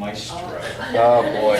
maestro. Oh, boy.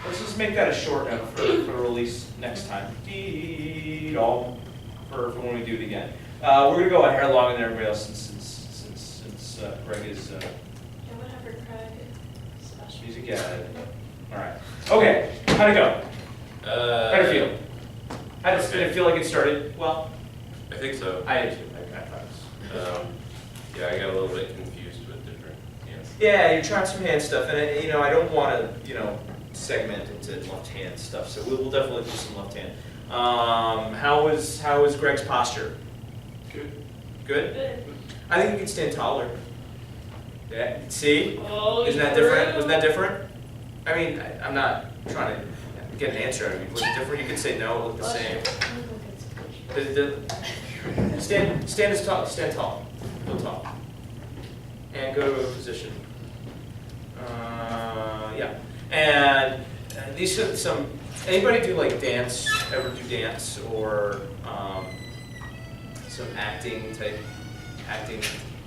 Let's just make that a short note for release next time. All for when we do it again. We're gonna go a hair longer than everybody else since Greg is Yeah, whatever, Craig. Special. music guy. All right. Okay. How'd it go? How'd it feel? Did it feel like it started well? I think so. I did too. I thought it was. Yeah, I got a little bit confused with different hands. Yeah, you're trying some hand stuff, and I don't want to segment into left hand stuff. So we'll definitely do some left hand. How was Greg's posture? Good. Good. Good. I think you can stand taller. Yeah. See? Oh, Isn't that different? Wasn't that different? I mean, I'm not trying to get an answer out of you. Was it different? You could say no. It looked the same. Stand as tall. Stand tall. Feel tall. And go to a position. Yeah. And these are some. Anybody do like dance? Ever do dance or some acting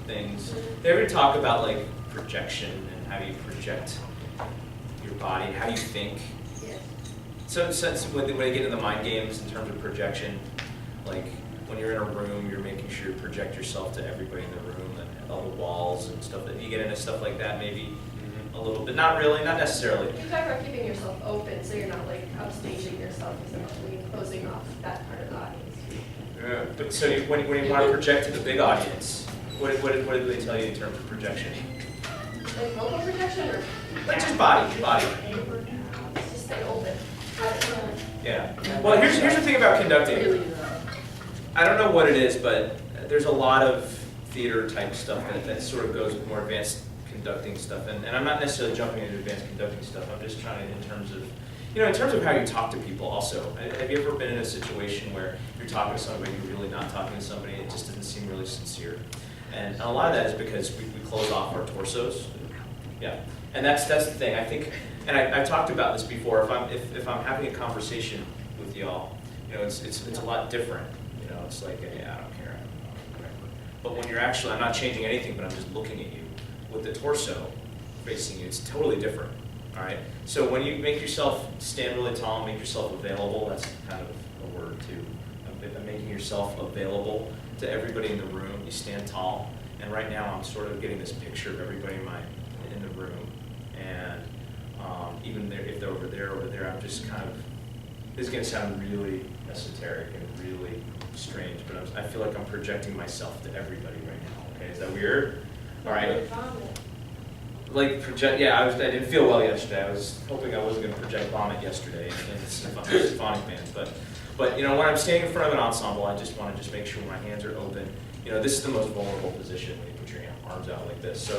things? They ever talk about like projection and how you project your body, how you think? Yeah. So when they get into the mind games in terms of projection, like when you're in a room, you're making sure you project yourself to everybody in the room and all the walls and stuff. If you get into stuff like that, maybe a little bit. Not really, not necessarily. You talk about keeping yourself open so you're not like upstaging yourself essentially and closing off that part of the audience. Yeah. But so when you want to project to the big audience, what did they tell you in terms of projection? Like vocal projection or? Like just body. Just stay open. Yeah. Well, here's the thing about conducting. I don't know what it is, but there's a lot of theater type stuff that sort of goes with more advanced conducting stuff, and I'm not necessarily jumping into advanced conducting stuff. I'm just trying to, in terms of how you talk to people. Also, have you ever been in a situation where you're talking to somebody, you're really not talking to somebody, it just doesn't seem really sincere, and a lot of that is because we close off our torsos. Yeah, and that's the thing. I think, and I've talked about this before. If I'm having a conversation with y'all, it's a lot different. It's like, yeah, I don't care, whatever. But when you're actually, I'm not changing anything, but I'm just looking at you with the torso facing you. It's totally different. All right. So when you make yourself stand really tall, make yourself available. That's kind of a word too. Making yourself available to everybody in the room. You stand tall, and right now I'm sort of getting this picture of everybody in the room, and even if they're over there, I'm just kind of. This is going to sound really esoteric and really strange, but I feel like I'm projecting myself to everybody right now. Okay, is that weird? All right. Like project. Yeah, I didn't feel well yesterday. I was hoping I wasn't going to project vomit yesterday in the symphonic bands, but when I'm standing in front of an ensemble, I just want to make sure my hands are open. This is the most vulnerable position when you put your arms out like this.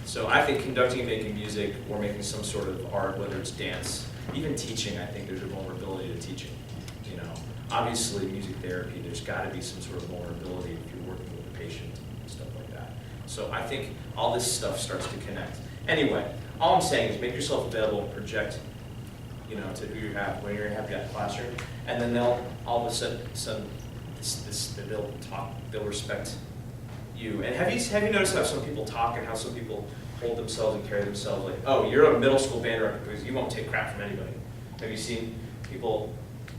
So I think conducting, making music, or making some sort of art, whether it's dance, even teaching, I think there's a vulnerability to teaching. Obviously music therapy, there's got to be some sort of vulnerability if you're working with a patient and stuff like that. So I think all this stuff starts to connect. Anyway, all I'm saying is make yourself available and project, to who you have when you're in that classroom, and then they'll all of a sudden they'll respect you. And have you noticed how some people talk and how some people hold themselves and carry themselves like, oh, you're a middle school band director because you won't take crap from anybody. Have you seen people?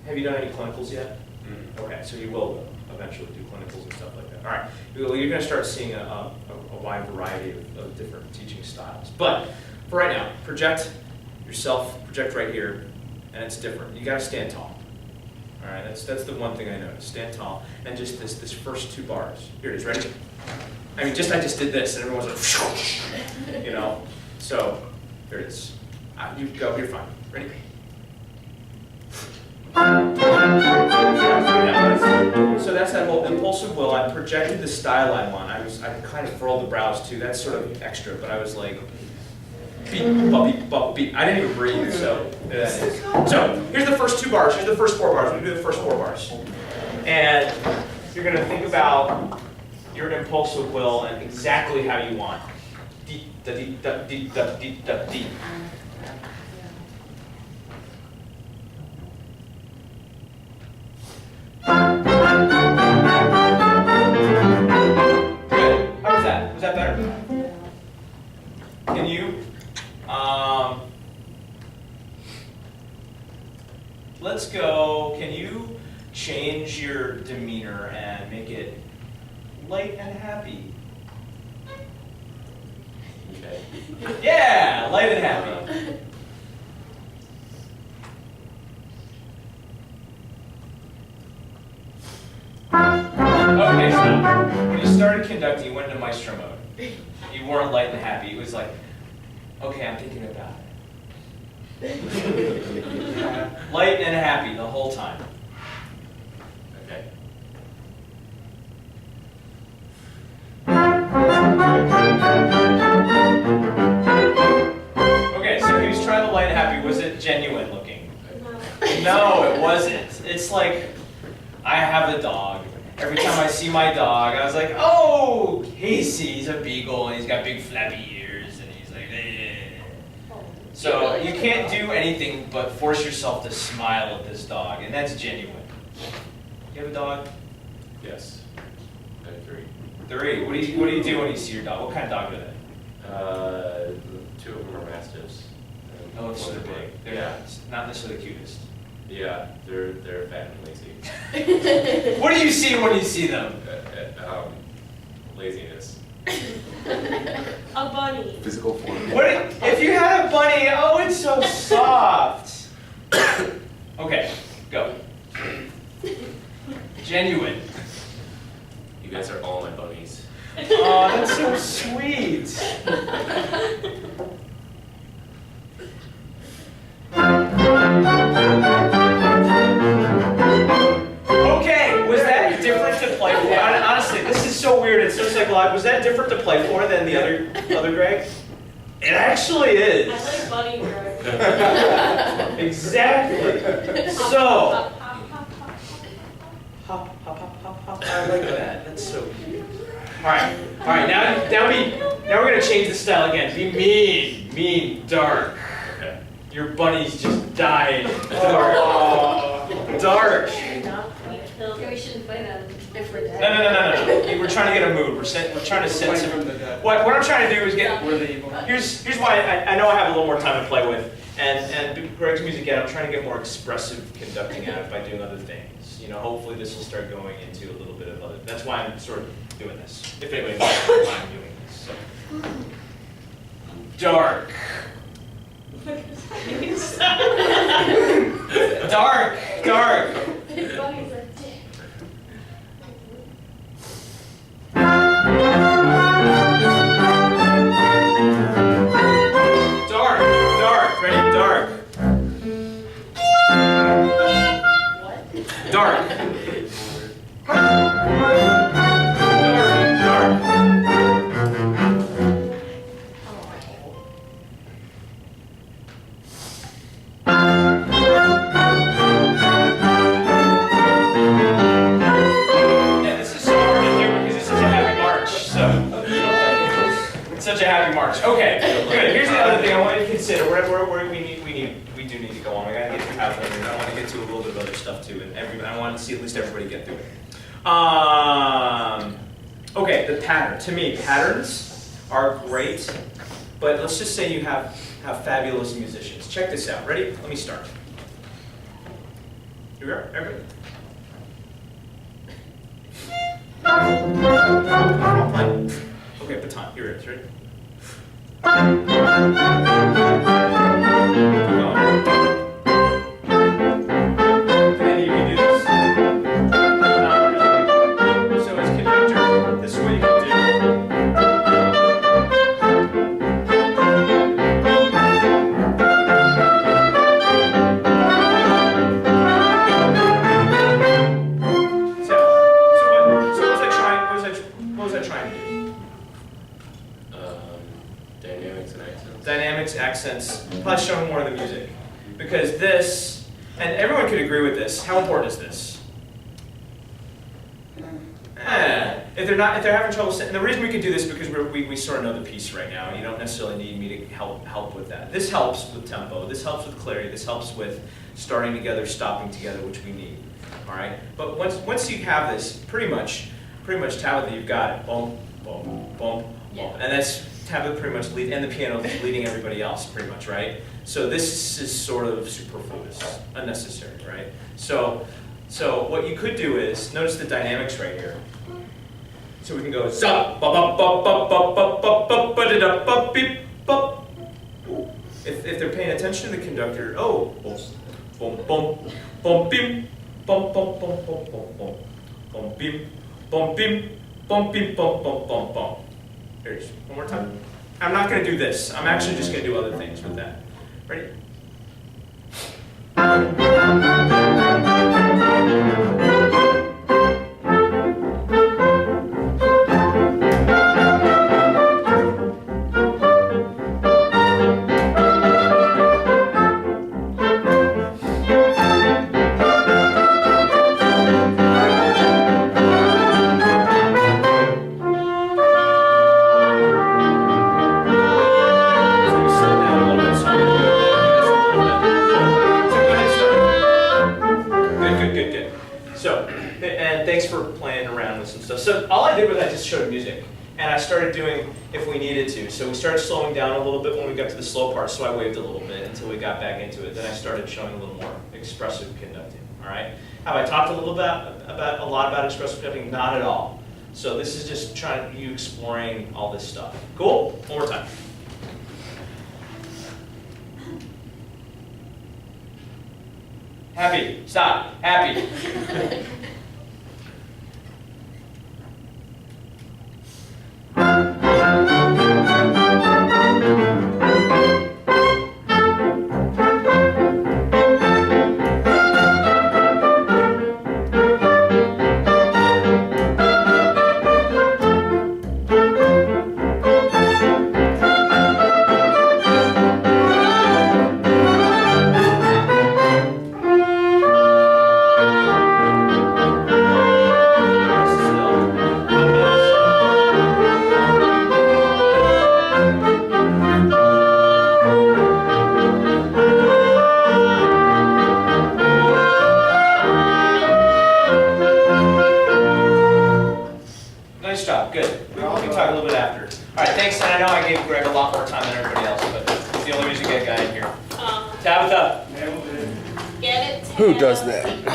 Have you done any clinicals yet? Mm-hmm. Okay, so you will eventually do clinicals and stuff like that. All right, you're going to start seeing a wide variety of different teaching styles. But for right now, project yourself, project right here, and it's different. You got to stand tall. All right, that's the one thing I noticed. Stand tall, and just this first 2 bars. Here it is. Ready? I mean, I just did this, and everyone was like, you know. So here it is. You go. You're fine. Ready? So that's that whole impulsive will. I projected the style I want. I kind of furrowed the brows too. That's sort of extra, but I was like, beep, bop, beep, bop, beep. I didn't even breathe, so there that is. So here's the first 2 bars. Here's the first 4 bars. We do the first 4 bars. And you're gonna think about your impulsive will and exactly how you want. Deep, da, deep, da, deep, da, deep, da, deep. Was that better? Can you, let's go, can you change your demeanor and make it light and happy? Okay. Yeah, light and happy. Okay, so when you started conducting, you went into maestro mode. You weren't light and happy. It was like, okay, I'm thinking about it. Light and happy the whole time. Okay. Okay, so he was trying the light and happy. Was it genuine looking? No, it wasn't. It's like, I have a dog. Every time I see my dog, I was like, oh, Casey, he's a beagle, and he's got big flappy ears, and he's like, eh. So you can't do anything but force yourself to smile at this dog, and that's genuine. You have a dog? Yes. I have 3. 3. What do you do when you see your dog? What kind of dog are they? 2 of them are mastiffs. Oh, so they're big. They're not necessarily the cutest. Yeah, they're fat and lazy. What do you see when you see them? Laziness. A bunny. Physical form. What if you had a bunny? Oh, it's so soft. Okay, go. Genuine. You guys are all my bunnies. Oh, that's so sweet. Okay, was that different to play for? Honestly, this is so weird. It's so psychological. Was that different to play for than the other Greg? It actually I is. like bunny Greg. Exactly. So. Hop, hop, hop, hop, hop. I like that. That's so cute. All right. Now we're gonna change the style again. Be mean, dark. Okay. Your bunny's just dying. Dark. Maybe we shouldn't play them different day. No. We're trying to get a mood. We're trying to set some. What I'm trying to do is get. Here's why I know I have a little more time to play with, and Greg's music. I'm trying to get more expressive conducting out by doing other things. You know, hopefully this will start going into a little bit of other. That's why I'm sort of doing this. If anybody knows why I'm doing this. So. Dark. Dark. His bunnies are dick. Dark. Ready? Dark. What? Dark. Yeah, this is so hard to do because it's such a happy march. So it's such a happy march. Okay, good. Here's the other thing I want you to consider. We do need to go on. I gotta get through half of it. I want to get to a little bit of other stuff too, and I want to see at least everybody get through it. Okay, the pattern. To me, patterns are great, but let's just say you have fabulous musicians. Check this out. Ready? Let me start. Here we are. Everybody. Okay, baton. Here it is. Ready? Keep going. And you can do this. dynamics, accents, plus showing more of the music. Because this, and everyone could agree with this, how important is this? If they're having trouble, and the reason we can do this is because we sort of know the piece right now. You don't necessarily need me to help with that. This helps with tempo. This helps with clarity. This helps with starting together, stopping together, which we need. All right. But once you have this, pretty much Tabitha, you've got it. Boom, boom, boom, boom, and that's Tabitha pretty much lead, and the piano leading everybody else, pretty much, right? So this is sort of superfluous, unnecessary, right? So what you could do is notice the dynamics right here. So we can go za ba ba ba ba ba ba ba ba ba da ba beep ba. If they're paying attention to the conductor, oh, boom, boom, boom, boom, beep, boom, boom, boom, boom, boom, boom, boom, beep, boom, beep, boom, beep, boom, boom, boom, boom. Here it is. One more time. I'm not going to do this. I'm actually just going to do other things with that. Ready? So all I did was I just showed music, and I started doing if we needed to. So we started slowing down a little bit when we got to the slow part, so I waved a little bit until we got back into it. Then I started showing a little more expressive conducting, all right? Have I talked a little bit a lot about expressive conducting? Not at all. So this is just you exploring all this stuff. Cool? One more time. Happy. Stop. Happy. Nice job, good. We can talk a little bit after. All right, thanks, and I know I gave Greg a lot more time than everybody else, but he's the only music guy in here. Tabitha. Get it? Who does that?